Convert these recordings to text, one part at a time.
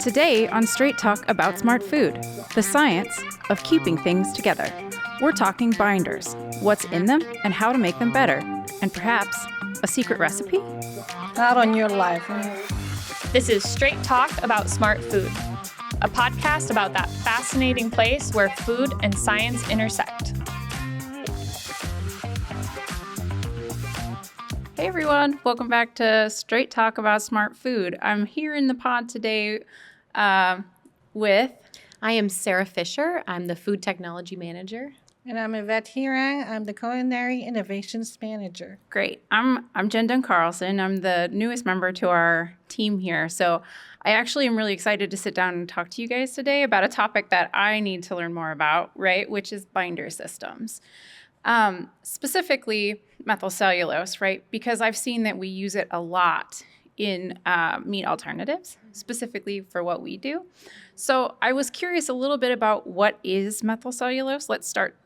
Today on Straight Talk About Smart Food, the science of keeping things together. We're talking binders, what's in them and how to make them better, and perhaps a secret recipe? Not on your life. This is Straight Talk About Smart Food, a podcast about that fascinating place where food and science intersect. Hey everyone, welcome back to Straight Talk About Smart Food. I'm here in the pod today with... I am Sarah Fisher. I'm the Food Technology Manager. And I'm Yvette Hirang. I'm the Culinary Innovations Manager. Great. I'm Jen Dunn Carlson. I'm the newest member to our team here. So I actually am really excited to sit down and talk to you guys today about a topic that I need to learn more about, right? Which is binder systems. Specifically methyl cellulose, right? Because I've seen that we use it a lot in meat alternatives, specifically for what we do. So I was curious a little bit about what is methyl cellulose. Let's start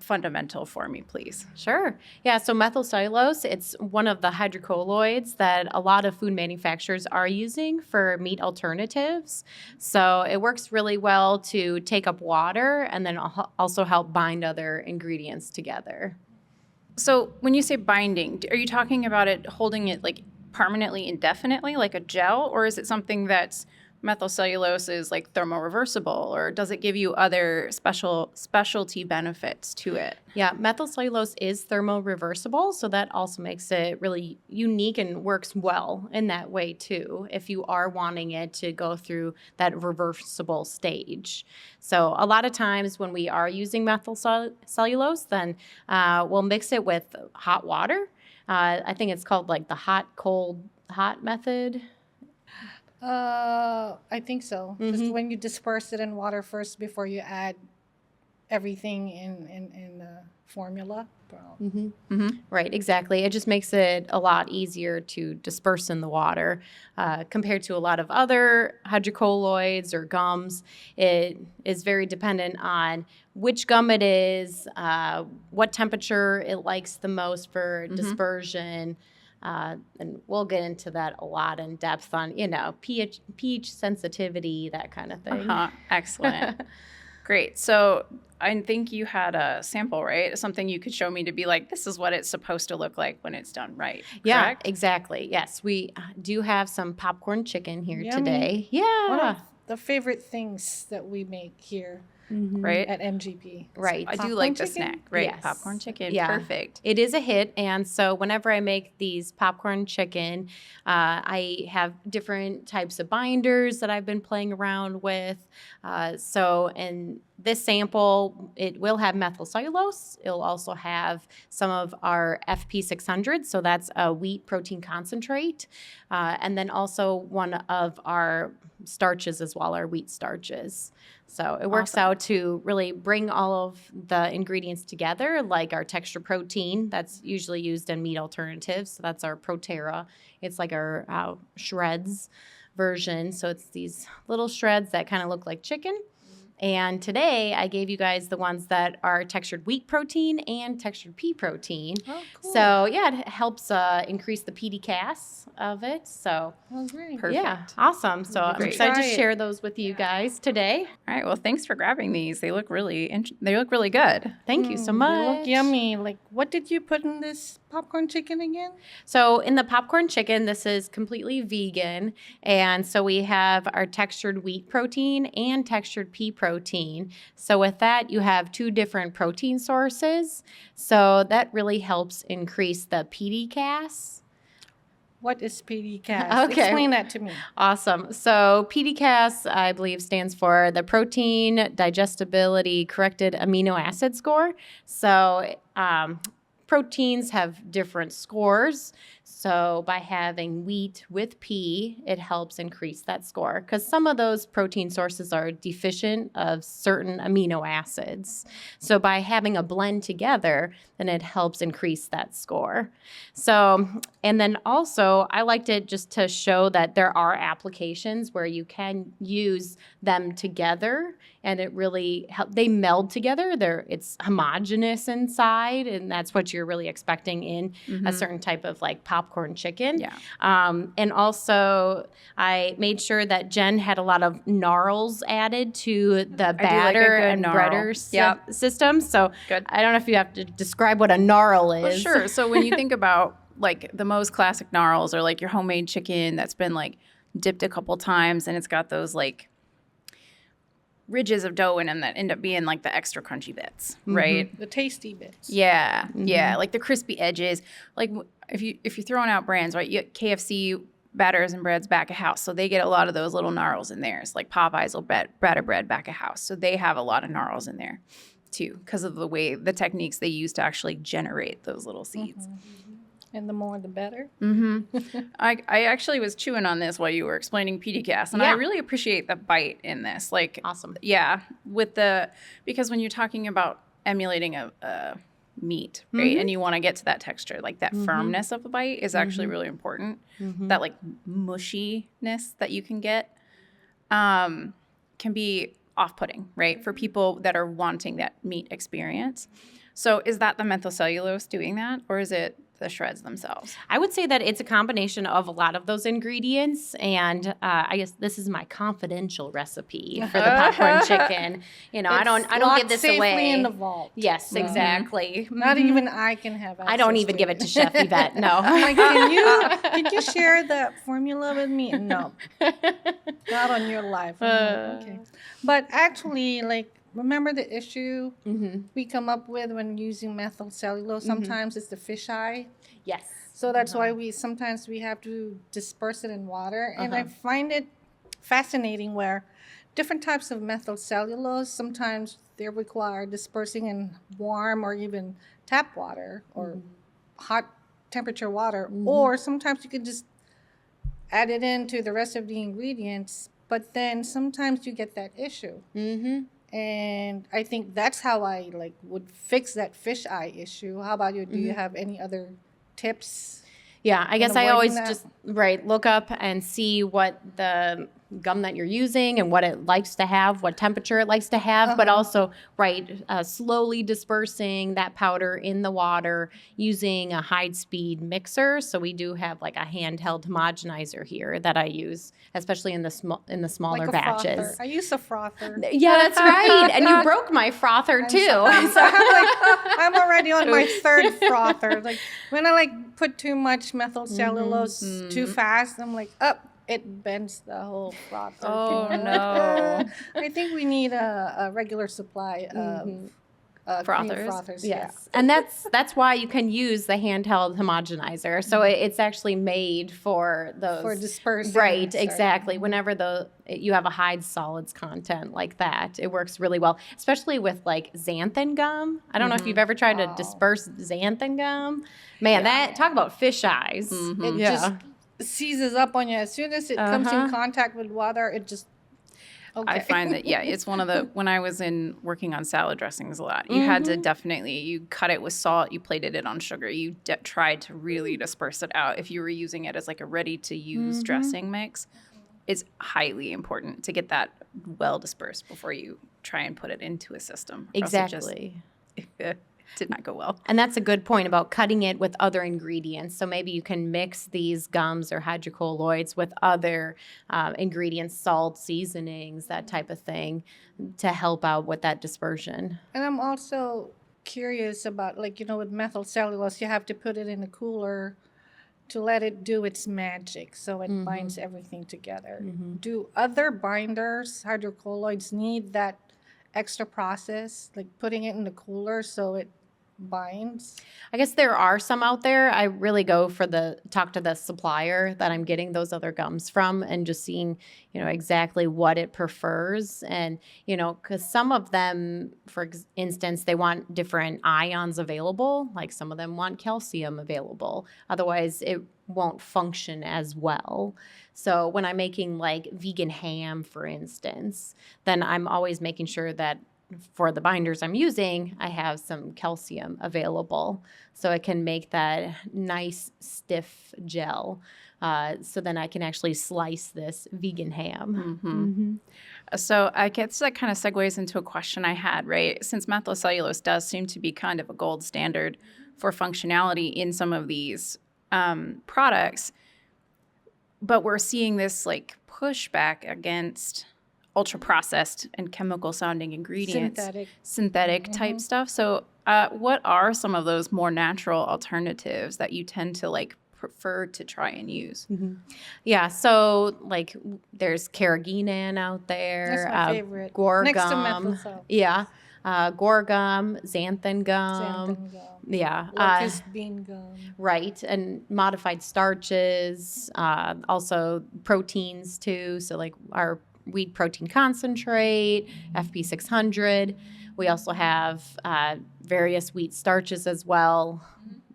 fundamental for me, please. Sure. Yeah, so methyl cellulose, it's one of the hydrocolloids that a lot of food manufacturers are using for meat alternatives. So it works really well to take up water and then also help bind other ingredients together. So when you say binding, are you talking about it holding it like permanently, indefinitely, like a gel, or is it something that's methyl cellulose is like thermoreversible, or does it give you other specialty benefits to it? Yeah, methyl cellulose is thermoreversible, so that also makes it really unique and works well in that way too, if you are wanting it to go through that reversible stage. So a lot of times when we are using methyl cellulose, then we'll mix it with hot water. I think it's called like the hot, cold, hot method. I think so. Just when you disperse it in water first before you add everything in the formula. Right, exactly. It just makes it a lot easier to disperse in the water compared to a lot of other hydrocolloids or gums. It is very dependent on which gum it is, what temperature it likes the most for dispersion. And we'll get into that a lot in depth on, pH sensitivity, that kind of thing. Excellent. Great. So I think you had a sample, right? Something you could show me to be like, this is what it's supposed to look like when it's done right. Yeah, correct? exactly. Yes, we do have some popcorn chicken here Yummy. today. One Yeah. of the favorite things that we make here Right. at MGP. Right. I do Popcorn like the chicken? snack, right? Yes. Popcorn chicken. Yeah. Perfect. It is a hit, and so whenever I make these popcorn chicken, I have different types of binders that I've been playing around with. So in this sample, it will have methyl cellulose. It'll also have some of our FP600, so that's a wheat protein concentrate, and then also one of our starches as well, our wheat starches. So it works out to really bring all of the ingredients together, like our texture protein that's usually used in meat alternatives. So that's our ProTerra. It's like our shreds version. So it's these little shreds that kind of look like chicken. And today I gave you guys the ones that are textured wheat protein and textured pea protein. Oh, cool. So yeah, it helps increase the PDCAS of it. So Oh, great. Perfect. yeah, awesome. So I'm Great. excited to Try it. share those with you guys today. All right. Well, thanks for grabbing these. They look really good. Thank you so They much. look yummy. Like, what did you put in this popcorn chicken again? So in the popcorn chicken, this is completely vegan. And so we have our textured wheat protein and textured pea protein. So with that, you have two different protein sources. So that really helps increase the PDCAS. What is PDCAS? Okay. Explain that to me. Awesome. So PDCAS, I believe, stands for the Protein Digestibility Corrected Amino Acid Score. So proteins have different scores. So by having wheat with pea, it helps increase that score because some of those protein sources are deficient of certain amino acids. So by having a blend together, then it helps increase that score. So, and then also I liked it just to show that there are applications where you can use them together and it really they meld together. It's homogeneous inside, and that's what you're really expecting in a certain type of like popcorn popcorn chicken. Yeah. And also, I made sure that Jen had a lot of gnarls added to the like a batter good and gnarl. breader Yep. system. So Good. I don't know if you have to describe what a gnarl is. Well, sure. So when you think about like the most classic gnarls or like your homemade chicken that's been like dipped a couple times and it's got those like ridges of dough in them that end up being like the extra crunchy bits, right? The tasty bits. Yeah, yeah, like the crispy edges. Like if you're throwing out brands, right? You get KFC batters and breads back of house, so they get a lot of those little gnarls in theirs. Like Popeyes will batter bread back of house, so they have a lot of gnarls in there too, because of the techniques they use to actually generate those little seeds. And the more the better. I actually was chewing on this while you were explaining PDCast, and I Yeah. really appreciate the bite in this. Like, Awesome. yeah, because when you're talking about emulating a meat, right, and you want to get to that texture, like that firmness of the bite is actually really important. That like mushiness that you can get can be off-putting, right, for people that are wanting that meat experience. So is that the methylcellulose doing that, or is it the shreds themselves? I would say that it's a combination of a lot of those ingredients, and I guess this is my confidential recipe for the popcorn chicken. You know, I don't locked give this safely away. in the vault. Yes, exactly. Not even I can have access I don't even to give it to Chef Yvette. I'm No. like, can you share that formula with me? No, not on your life. I'm like, okay, but actually, like, remember the issue we come up with when using methyl cellulose? Sometimes it's the fisheye. Yes. So that's why we have to disperse it in water. And I find it fascinating where different types of methyl cellulose, sometimes they require dispersing in warm or even tap water or hot temperature water. Or sometimes you could just add it into the rest of the ingredients. But then sometimes you get that issue. And I think that's how I would fix that fisheye issue. How about you? Do you have any other tips? Yeah, I guess I avoiding always that? just look up and see what the gum that you're using and what it likes to have, what temperature it likes to have, but also slowly dispersing that powder in the water using a high-speed mixer. So we do have like a handheld homogenizer here that I use, especially in the smaller Like a batches. frother. I use a frother. Yeah, that's right. And you broke my frother too. I'm already on my third frother. Like when I put too much methyl cellulose too fast, I'm like, it bends the whole frother. Oh, no. I think we need a regular supply of cream frothers. Yes, and that's why you can use the handheld homogenizer. So it's actually made for those For dispersing. Right, Sorry. exactly. Whenever you have a high solids content like that, it works really well, especially with like xanthan gum. I don't know if you've ever tried to disperse xanthan gum. Man, that talk about fish eyes. It just seizes up on you as soon as it comes in contact with water. It just I find that, it's one of when I was working on salad dressings a lot, you had to you cut it with salt, you plated it on sugar, you tried to really disperse it out. If you were using it as like a ready-to-use dressing mix, it's highly important to get that well dispersed before you try and put it into a system. or else it just- Exactly. it did not go well. And that's a good point about cutting it with other ingredients. So maybe you can mix these gums or hydrocolloids with other ingredients, salt, seasonings, that type of thing, to help out with that dispersion. And I'm also curious about, with methyl cellulose, you have to put it in a cooler to let it do its magic so it binds everything together. Do other binders, hydrocolloids, need that extra process, like putting it in the cooler so it binds? I guess there are some out there. I really go for talk to the supplier that I'm getting those other gums from and just seeing, exactly what it prefers. And, because some of them, for instance, they want different ions available. Like some of them want calcium available. Otherwise, it won't function as well. So when I'm making like vegan ham, for instance, then I'm always making sure that for the binders I'm using, I have some calcium available so I can make that nice stiff gel. So then I can actually slice this vegan ham. So I guess that kind of segues into a question I had, right? Since methylcellulose does seem to be kind of a gold standard for functionality in some of these products, but we're seeing this like pushback against ultra processed and chemical sounding ingredients, synthetic type stuff. So what are some of those more natural alternatives that you tend to like prefer to try and use? Yeah, so like there's carrageenan out there. That's my favorite. Guar Next to gum. methyl salt. Yeah. Guar gum, xanthan gum. Xanthan gum. Yeah. Locust bean gum. Right, and modified starches, also proteins too. So like our wheat protein concentrate, FP600. We also have various wheat starches as well,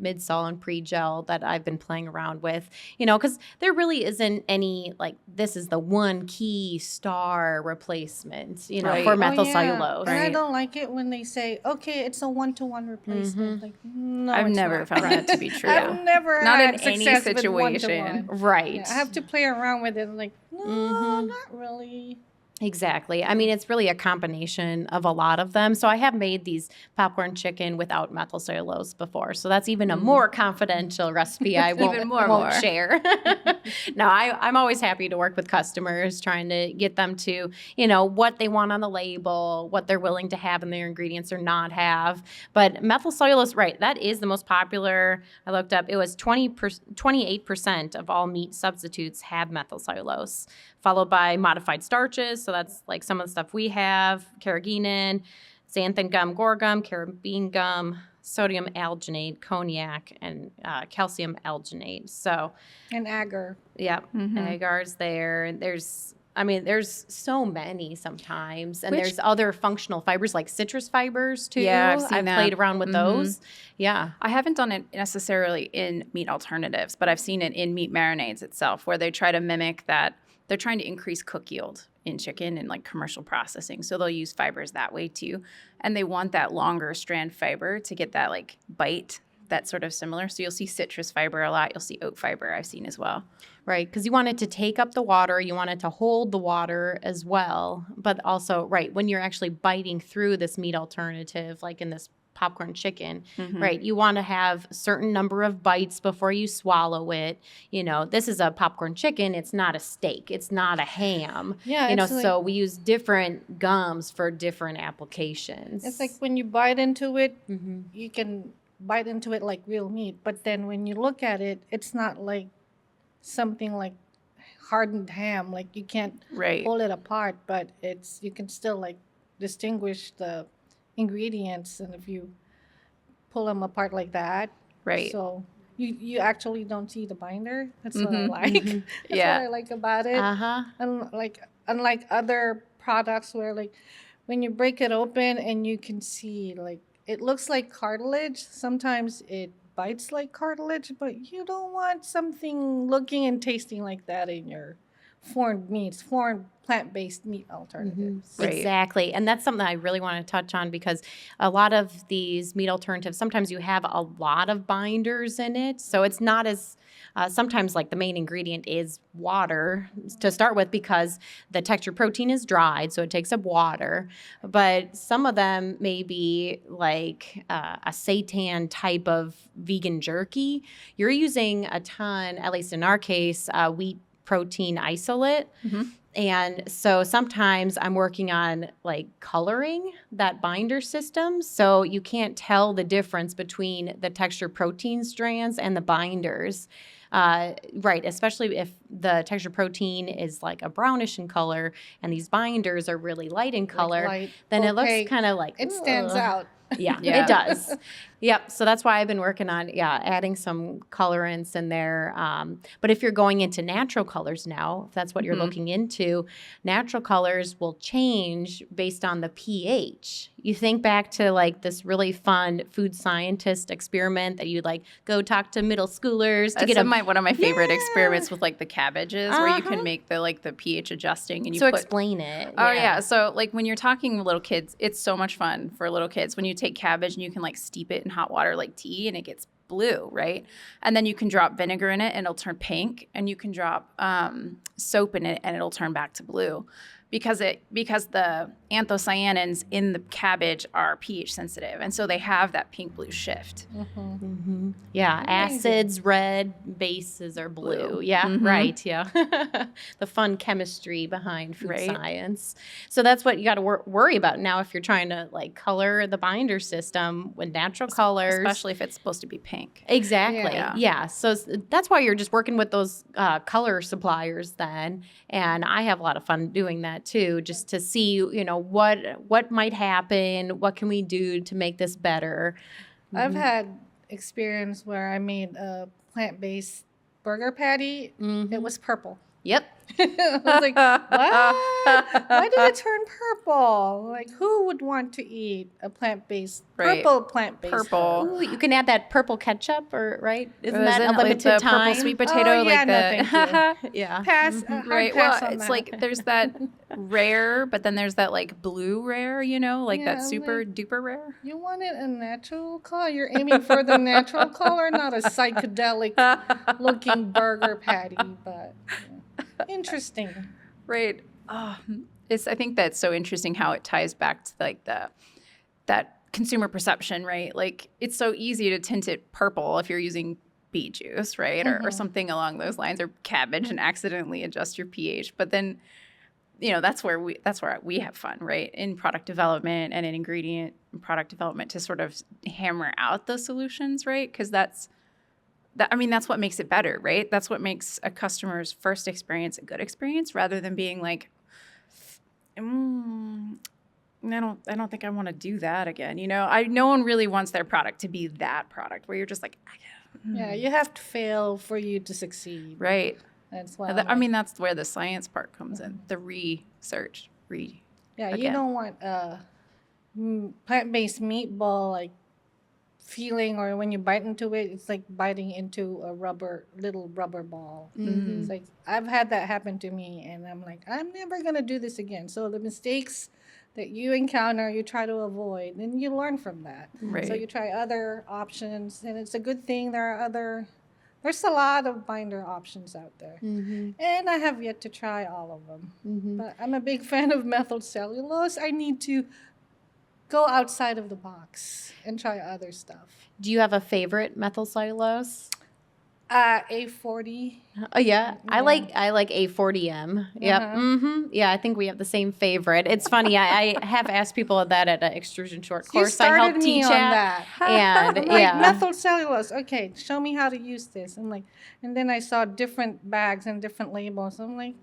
midsol and pre-gel that I've been playing around with, because there really isn't any, like, this is the one key star replacement, Right. for Oh, methyl yeah. cellulose. And I Right. don't like it when they say, okay, it's a 1-to-1 replacement. Like, no, I've it's never not. found that to be true. I've never Not had in any success with situation. 1-to-1. Right. Yeah, I have to play around with it. Like, no, not really. Exactly. I mean, it's really a combination of a lot of them. So I have made these popcorn chicken without methyl cellulose before. So that's even a more confidential recipe I won't, Even more. won't share. No, I'm always happy to work with customers, trying to get them to, what they want on the label, what they're willing to have in their ingredients or not have. But methyl cellulose, right, that is the most popular. I looked up, it was 28% of all meat substitutes have methyl cellulose, followed by modified starches. So that's like some of the stuff we have, carrageenan, xanthan gum, guar gum, carabine gum, sodium alginate, cognac, and calcium alginate. So, And agar. yeah, agar's there. And there's so many sometimes. And there's other functional fibers like citrus fibers too. Yeah, I've seen that. played around with those. Yeah. I haven't done it necessarily in meat alternatives, but I've seen it in meat marinades itself, where they try to mimic that. They're trying to increase cook yield in chicken and like commercial processing. So they'll use fibers that way too. And they want that longer strand fiber to get that like bite that's sort of similar. So you'll see citrus fiber a lot. You'll see oat fiber I've seen as well. Right, because you want it to take up the water, you want it to hold the water as well. But also, right, when you're actually biting through this meat alternative, like in this popcorn chicken, right, you want to have a certain number of bites before you swallow it. This is a popcorn chicken. It's not a steak. It's not a ham. Yeah, it's so we use different gums for different applications. It's like when you bite into it, you can bite into it like real meat. But then when you look at it, it's not like something like hardened ham. Like you can't Right. pull it apart, but you can still like distinguish the ingredients. And if you pull them apart like that, Right. so you actually don't see the binder. That's what I like. That's Yeah. what I like about it. And unlike other products where like when you break it open and you can see like it looks like cartilage. Sometimes it bites like cartilage, but you don't want something looking and tasting like that in your foreign plant-based meat alternatives. Right. Exactly. And that's something I really want to touch on, because a lot of these meat alternatives, sometimes you have a lot of binders in it. So it's not as, sometimes like the main ingredient is water to start with, because the textured protein is dried, so it takes up water. But some of them may be like a seitan type of vegan jerky. You're using a ton, at least in our case, wheat protein isolate. And so sometimes I'm working on like coloring that binder system, so you can't tell the difference between the textured protein strands and the binders. Right, especially if the textured protein is like a brownish in color and these binders are really light in color, light, then it opaque. looks kind of like, It stands ugh. out. Yeah, Yeah. it does. Yep. So that's why I've been working on, adding some colorants in there. But if you're going into natural colors now, if that's what you're looking into, natural colors will change based on the pH. You think back to like this really fun food scientist experiment that you'd like go talk to middle schoolers to That's get a. one of my favorite Yeah. experiments with like the cabbages, where you can make the pH adjusting and you So put. explain it. Oh yeah. So like when you're talking to little kids, it's so much fun for little kids when you take cabbage and you can like steep it in hot water like tea and it gets blue, right? And then you can drop vinegar in it and it'll turn pink, and you can drop soap in it and it'll turn back to blue, because the anthocyanins in the cabbage are pH sensitive, and so they have that pink blue shift. Yeah, Amazing. acids red, bases are blue. Blue. Yeah, Mhm. right. Yeah, the fun chemistry behind food Right. science. So that's what you got to worry about now if you're trying to like color the binder system with natural colors, Especially if it's supposed to be pink. Exactly. Yeah. Yeah. So that's why you're just working with those color suppliers then, and I have a lot of fun doing that too, just to see what might happen, what can we do to make this better. I've had experience where I made a plant-based burger patty. It was purple. Yep. I was like, what? Why did it turn purple? Like, who would want to eat a plant-based, Right. purple plant-based? Purple. burger? Ooh, you can add that purple ketchup, or right? Isn't Isn't that it a like limited the time? purple sweet potato? Oh, yeah, like no, the thank Yeah. Pass. hard right. Well, pass on it's that. like there's that rare, but then there's that like blue rare, like Yeah, that I'm super like- duper rare. You wanted a natural color? You're aiming for the natural color, not a psychedelic looking burger patty, but interesting. Right. Oh, I think that's so interesting how it ties back to like that consumer perception, right? Like it's so easy to tint it purple if you're using beet juice, right? Or something along those lines, or cabbage, and accidentally adjust your pH. But then, that's where we have fun, right? In product development and in ingredient and product development, to sort of hammer out those solutions, right? Because that's what makes it better, right? That's what makes a customer's first experience a good experience, rather than being like, I don't think I want to do that again. No one really wants their product to be that product where you're just like, Yeah, you have to fail for you to succeed. right. That's why. That's where the science part comes in, the research. Yeah, you again. don't want a plant-based meatball like feeling, or when you bite into it, it's like biting into a little rubber ball. It's like I've had that happen to me, and I'm like, I'm never gonna do this again. So the mistakes that you encounter, you try to avoid, and you learn from that. So Right. you try other options, and it's a good thing there's a lot of binder options out there. And I have yet to try all of them. But I'm a big fan of methyl cellulose. I need to go outside of the box and try other stuff. Do you have a favorite methyl cellulose? A40. Oh yeah, I like A40M. Yep. Uh-huh. Yeah, I think we have the same favorite. It's funny. I have asked people that at an extrusion short You course I help started me teach on at, that. and I'm like, yeah, methyl cellulose. Okay, show me how to use this. I'm like, and then I saw different bags and different labels. I'm like,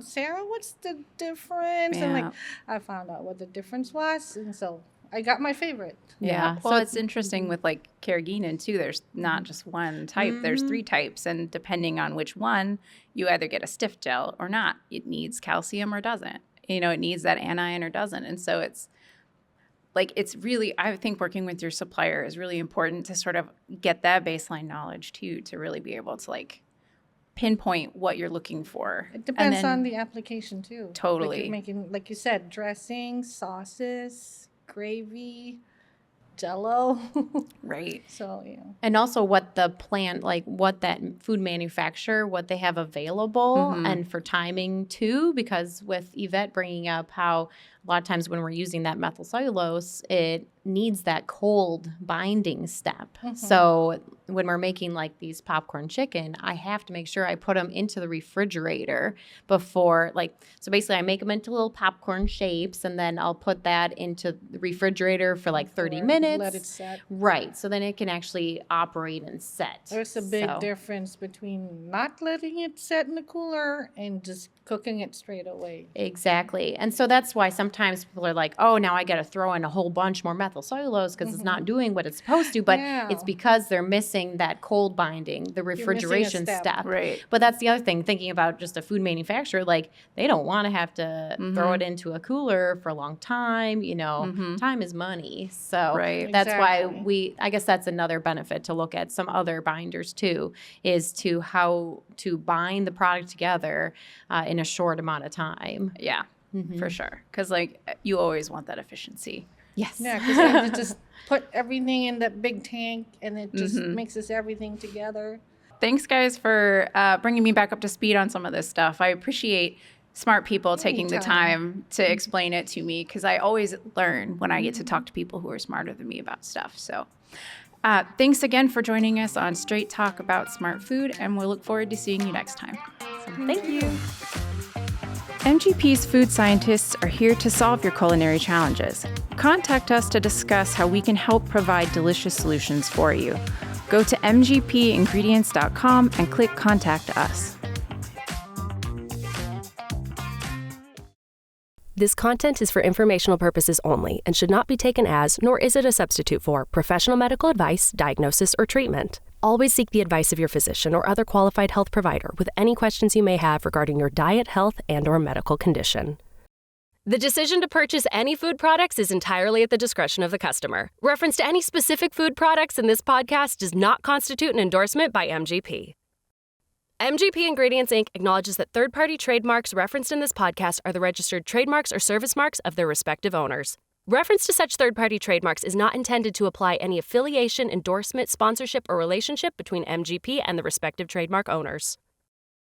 Sarah, what's the difference? And Yeah. like, I found out what the difference was, and so I got my favorite. yeah. Well, So it's interesting with like carrageenan too. There's not just one type. There's 3 types, and depending on which one, you either get a stiff gel or not. It needs calcium or doesn't. It needs that anion or doesn't. And so it's really, I think working with your supplier is really important to sort of get that baseline knowledge too, to really be able to like pinpoint what you're looking for. It depends And then- on the application too. Like Totally. you're making, like you said, dressings, sauces, gravy, Jello. Right. So and also what the plant, like what that food manufacturer, what they have available, and for timing too, because with Yvette bringing up how a lot of times when we're using that methyl cellulose, it needs that cold binding step. So when we're making like these popcorn chicken, I have to make sure I put them into the refrigerator before, so basically I make them into little popcorn shapes, and then I'll put that into the refrigerator for like 30 or minutes. Let it set. Right. So then it can actually operate and set. There's a big So- difference between not letting it set in the cooler and just cooking it straight away. Exactly. And so that's why sometimes people are like, oh, now I got to throw in a whole bunch more methyl cellulose because it's not doing what it's supposed to. But Yeah. it's because they're missing that cold binding, the missing a refrigeration step. step. Right. But that's the other thing, thinking about just a food manufacturer, like they don't want to have to throw it into a cooler for a long time. Time is money. So Right. that's Exactly. why I guess that's another benefit to look at some other binders too, is to how to bind the product together in a short amount of time. Yeah, for sure. Because like you always want that efficiency. Yes. Yeah, because then you just put everything in that big tank, and it just mixes everything together. Thanks, guys, for bringing me back up to speed on some of this stuff. I appreciate smart people taking the time to explain it to me, because I always learn when I get to talk to people who are smarter than me about stuff. So thanks again for joining us on Straight Talk about smart food, and we'll look forward to seeing you next time. Thank you. MGP's food scientists are here to solve your culinary challenges. Contact us to discuss how we can help provide delicious solutions for you. Go to mgpingredients.com and click Contact Us. This content is for informational purposes only and should not be taken as, nor is it a substitute for, professional medical advice, diagnosis, or treatment. Always seek the advice of your physician or other qualified health provider with any questions you may have regarding your diet, health, and/or medical condition. The decision to purchase any food products is entirely at the discretion of the customer. Reference to any specific food products in this podcast does not constitute an endorsement by MGP. MGP Ingredients Inc. acknowledges that third-party trademarks referenced in this podcast are the registered trademarks or service marks of their respective owners. Reference to such third-party trademarks is not intended to apply any affiliation, endorsement, sponsorship, or relationship between MGP and the respective trademark owners.